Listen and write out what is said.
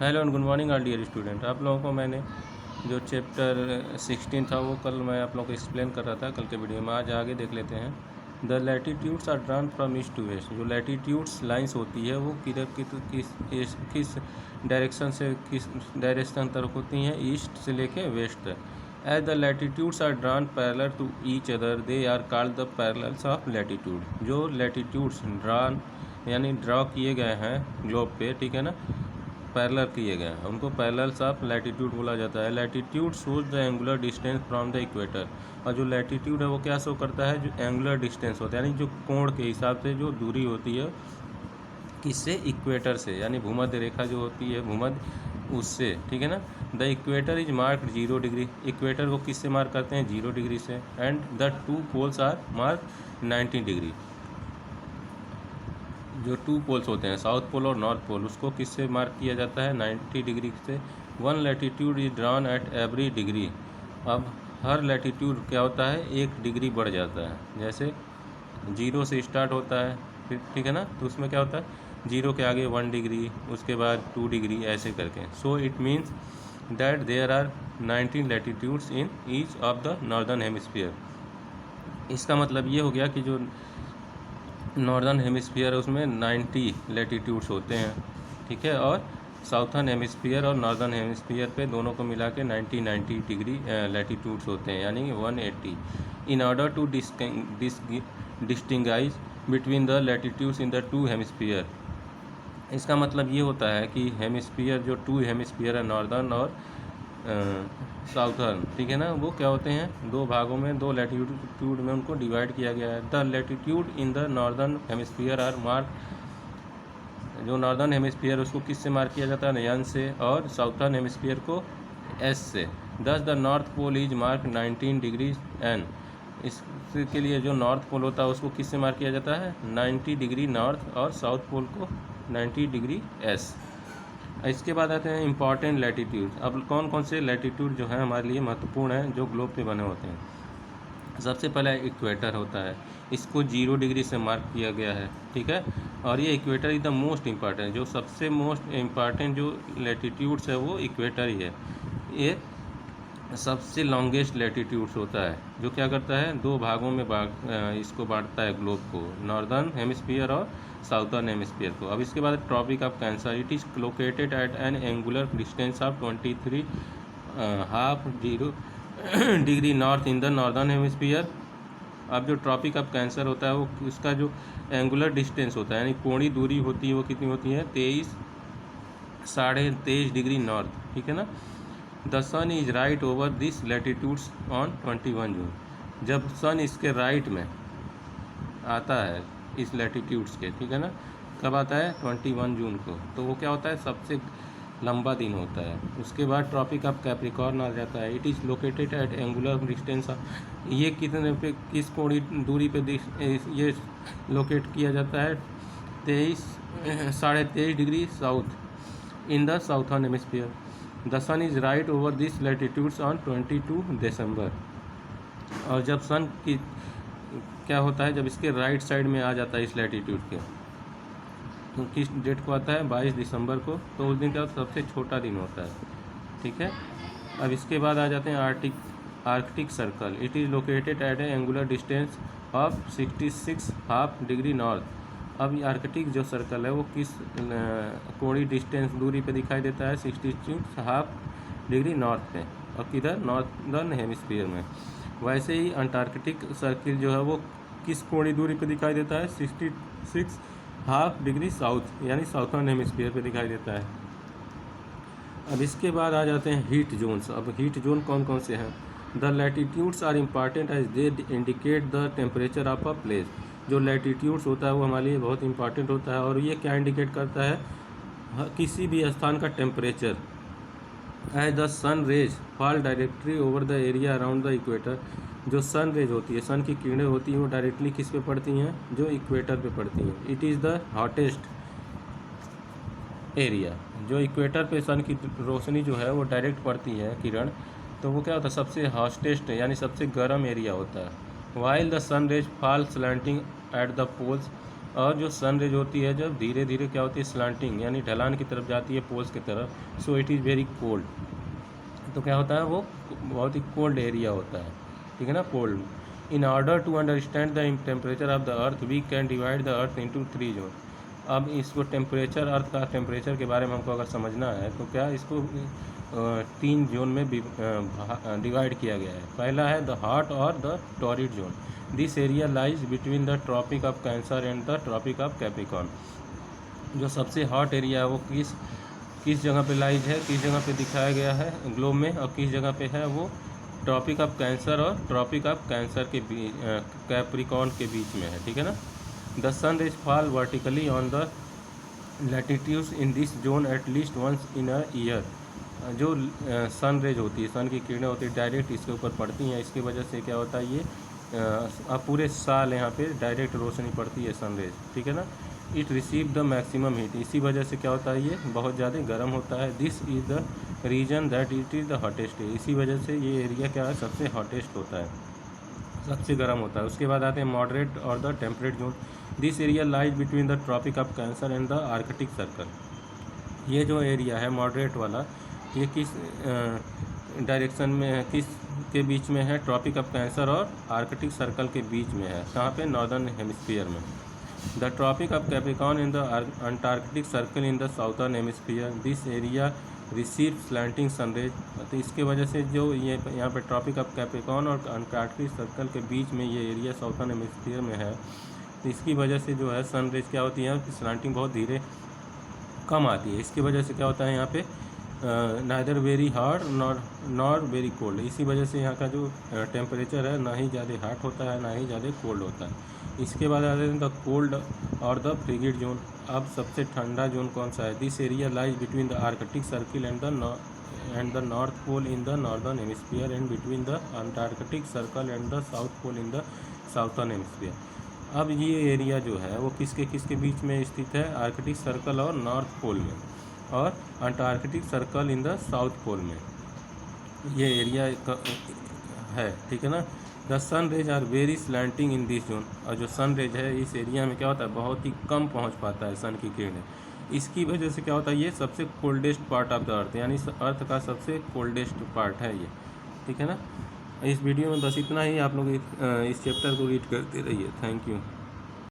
Hello and good morning all dear student. आप लोगों को मैंने जो चैप्टर 16 था वो कल मैं आप लोगों को एक्सप्लेन कर रहा था कल के वीडियो में। आज आगे देख लेते हैं। The latitudes are drawn from east to west. जो लैटिट्यूड्स लाइंस होती है वो किस डायरेक्शन से किस डायरेक्शन तरफ होती हैं, ईस्ट से लेके वेस्ट तक। As the latitudes are drawn parallel to each other they are called the parallels of latitude. जो लैटिट्यूड्स ड्रॉन यानी ड्रॉ किए गए हैं ग्लोब पे, ठीक है ना, पैरेलल किए गए हैं, उनको पैरेलल्स ऑफ लैटिट्यूड बोला जाता है। Latitude shows the angular distance from the equator. और जो लैटिट्यूड है वो क्या शो करता है, जो एंगुलर डिस्टेंस होता है यानी जो कोण के हिसाब से जो दूरी होती है किससे, इक्वेटर से, यानी भूमध्य रेखा जो होती है भूमध्य उससे, ठीक है ना। The equator is marked 0 degree. Equator को किससे मार्क करते हैं, 0 डिग्री से। And the two poles are mark 90 degree. जो टू पोल्स होते हैं साउथ पोल और नॉर्थ पोल, उसको किससे मार्क किया जाता है, 90 डिग्री से। One latitude is drawn at every degree. अब हर लैटिट्यूड क्या होता है, 1 डिग्री बढ़ जाता है। जैसे 0 से स्टार्ट होता है फिर, ठीक है ना, तो उसमें क्या होता है 0 के आगे 1 डिग्री, उसके बाद 2 डिग्री, ऐसे करके। So it means that there are 19 latitudes in each of the northern hemisphere. इसका मतलब ये हो गया कि जो नॉर्दर्न हेमिस्फीयर है उसमें 90 लैटिट्यूड्स होते हैं, ठीक है। और साउथर्न हेमिस्फीयर और नॉर्दर्न हेमिस्फीयर पे दोनों को मिला के 90 डिग्री लैटिट्यूड्स होते हैं, यानी 180। In order to distinguish between the latitudes in the two hemisphere. इसका मतलब ये होता है कि हेमिस्फीयर, जो टू हेमिस्फीयर है नॉर्दर्न और साउथर्न, ठीक है ना, वो क्या होते हैं, दो भागों में, दो लैटिट्यूड में उनको डिवाइड किया गया है। The latitude in the northern hemisphere are mark. जो नॉर्दर्न हेमिस्फीयर उसको किस से मार्क किया जाता है, एन से, और साउथर्न हेमिस्फीयर को एस से। Thus the north pole is mark 19 degree N. इसके लिए जो नॉर्थ पोल होता है उसको किस से मार्क किया जाता है, 90 डिग्री नॉर्थ, और साउथ पोल को 90 डिग्री एस। इसके बाद आते हैं इंपॉर्टेंट लैटिट्यूड। अब कौन कौन से लैटिट्यूड जो है हमारे लिए महत्वपूर्ण हैं, जो ग्लोब पे बने होते हैं। सबसे पहला इक्वेटर होता है, इसको 0 डिग्री से मार्क किया गया है, ठीक है। और ये equator is the most important, जो सबसे मोस्ट इम्पॉर्टेंट जो लैटिट्यूड्स है वो इक्वेटर ही है। ये सबसे लॉन्गेस्ट लैटिट्यूड्स होता है, जो क्या करता है, दो भागों में इसको बांटता है ग्लोब को, नॉर्दर्न हेमिस्फीयर और साउथर्न हेमिस्फीयर को। अब इसके बाद tropic of Cancer, it is located at an angular distance of 23 half 0 degree north in the northern hemisphere. अब जो ट्रॉपिक ऑफ कैंसर होता है वो उसका जो एंगुलर डिस्टेंस होता है यानी कोणीय दूरी होती है वो कितनी होती है, 23.5 डिग्री नॉर्थ, ठीक है ना। The sun is right over this latitudes on 21 June. जब सन इसके राइट में आता है इस लैटिट्यूड्स के, ठीक है ना, कब आता है, 21 जून को, तो वो क्या होता है, सबसे लंबा दिन होता है। उसके बाद ट्रॉपिक ऑफ कैप्रिकॉर्न आ जाता है। It is located at angular distance. ये कितने पे, किस कोणीय दूरी पे ये लोकेट किया जाता है, 23.5 degree south in the southern hemisphere. The sun is right over this latitudes on 22 December. और जब सन की क्या होता है, जब इसके राइट साइड में आ जाता है इस लैटिट्यूड के, तो किस डेट को आता है, 22 दिसंबर को, तो उस दिन का सबसे छोटा दिन होता है, ठीक है। अब इसके बाद आ जाते हैं Arctic circle. It is located eight A angular distance of 66 half degree north. अब ये आर्कटिक जो सर्कल है वो किस कोणीय डिस्टेंस दूरी पे दिखाई देता है, 66 हाफ डिग्री नॉर्थ पे, और किधर, नॉर्दर्न हेमिस्फीयर में। वैसे ही अंटार्कटिक सर्किल जो है वो किस कोणीय दूरी पे दिखाई देता है, 66 हाफ डिग्री साउथ, यानी साउथर्न हेमिस्फीयर पे दिखाई देता है। अब इसके बाद आ जाते हैं हीट जोन्स। अब हीट जोन कौन कौन से हैं, the latitudes are important as they indicate the temperature of a place. जो लैटिट्यूड्स होता है वो हमारे लिए बहुत इंपॉर्टेंट होता है, और ये क्या इंडिकेट करता है, किसी भी स्थान का temperature. As the sun rays fall directly over the area around the equator. जो सन रेज होती है, सन की किरणें होती हैं, वो डायरेक्टली किस पे पड़ती हैं, जो इक्वेटर पे पड़ती हैं। It is the hottest area. जो इक्वेटर पे सन की रोशनी जो है वो डायरेक्ट पड़ती है किरण, तो वो क्या होता है, सबसे हॉटेस्ट यानी सबसे गर्म एरिया होता है। While the sun rays fall slanting at the poles. और जो सन रेज होती है जब धीरे धीरे क्या होती है स्लांटिंग यानी ढलान की तरफ जाती है पोल्स की तरफ, so it is very cold. तो क्या होता है वो बहुत ही कोल्ड एरिया होता है, ठीक है ना, cold. In order to understand the temperature of the earth we can divide the earth into 3 zone. अब इसको टेम्परेचर, अर्थ का टेम्परेचर के बारे में हमको अगर समझना है तो क्या इसको 3 जोन में डिवाइड किया गया है। पहला है द हॉट और the torrid zone. This area lies between the tropic of Cancer and the tropic of Capricorn. जो सबसे हॉट एरिया है वो किस जगह पे लाइज है, किस जगह पे दिखाया गया है ग्लोब में, और किस जगह पे है वो ट्रॉपिक ऑफ कैंसर और ट्रॉपिक ऑफ कैंसर के कैप्रिकॉर्न के बीच में है, ठीक है ना। The sun rays fall vertically on the latitudes in this zone at least once in a year. जो सन रेज होती है, सन की किरणें होती है डायरेक्ट इसके ऊपर पड़ती हैं, इसकी वजह से क्या होता है ये अब पूरे साल यहाँ पे डायरेक्ट रोशनी पड़ती है सन रेज, ठीक है ना। It receive the maximum heat, इसी वजह से क्या होता है ये बहुत ज़्यादा गर्म होता है। This is the reason that it is the hottest, इसी वजह से ये एरिया क्या है सबसे हॉटेस्ट होता है, सबसे गर्म होता है। उसके बाद आते हैं मॉडरेट और the temperate zone. This area lies between the tropic of Cancer and the Arctic circle. ये जो एरिया है मॉडरेट वाला, ये किस डायरेक्शन में है, किस के बीच में है, ट्रॉपिक ऑफ कैंसर और आर्कटिक सर्कल के बीच में है। कहाँ पे, नॉर्दर्न हेमिस्फीयर में। The tropic of Capricorn in the Antarctic circle in the southern hemisphere. This area receive slanting sunrays. तो इसके वजह से जो ये यहाँ पे ट्रॉपिक ऑफ कैप्रिकॉर्न और अंटार्कटिक सर्कल के बीच में ये एरिया साउथर्न हेमिस्फीयर में है, तो इसकी वजह से जो है सनरेज क्या होती है, स्लैंटिंग बहुत धीरे कम आती है। इसकी वजह से क्या होता है यहाँ पे neither very hot nor very cold. इसी वजह से यहाँ का जो टेम्परेचर है ना ही ज़्यादा हॉट होता है ना ही ज़्यादा कोल्ड होता है। इसके बाद आते हैं द कोल्ड और द फ्रिगिड जोन। अब सबसे ठंडा जोन कौन सा है? This area lies between the Arctic circle and the north pole in the northern hemisphere and between the Antarctic circle and the south pole in the southern hemisphere. अब ये area जो है वो किसके बीच में स्थित है? आर्कटिक सर्कल और नॉर्थ पोल में, और Antarctic circle in the south pole में ये एरिया है, ठीक है ना। The sun rays are very slanting in this zone. और जो सन रेज है इस एरिया में क्या होता है, बहुत ही कम पहुंच पाता है सन की किरणें। इसकी वजह से क्या होता है, ये सबसे कोल्डेस्ट पार्ट ऑफ द अर्थ, यानी अर्थ का सबसे कोल्डेस्ट पार्ट है ये, ठीक है ना। इस वीडियो में बस इतना ही। आप लोग इस चैप्टर को रीड करते रहिए। Thank you.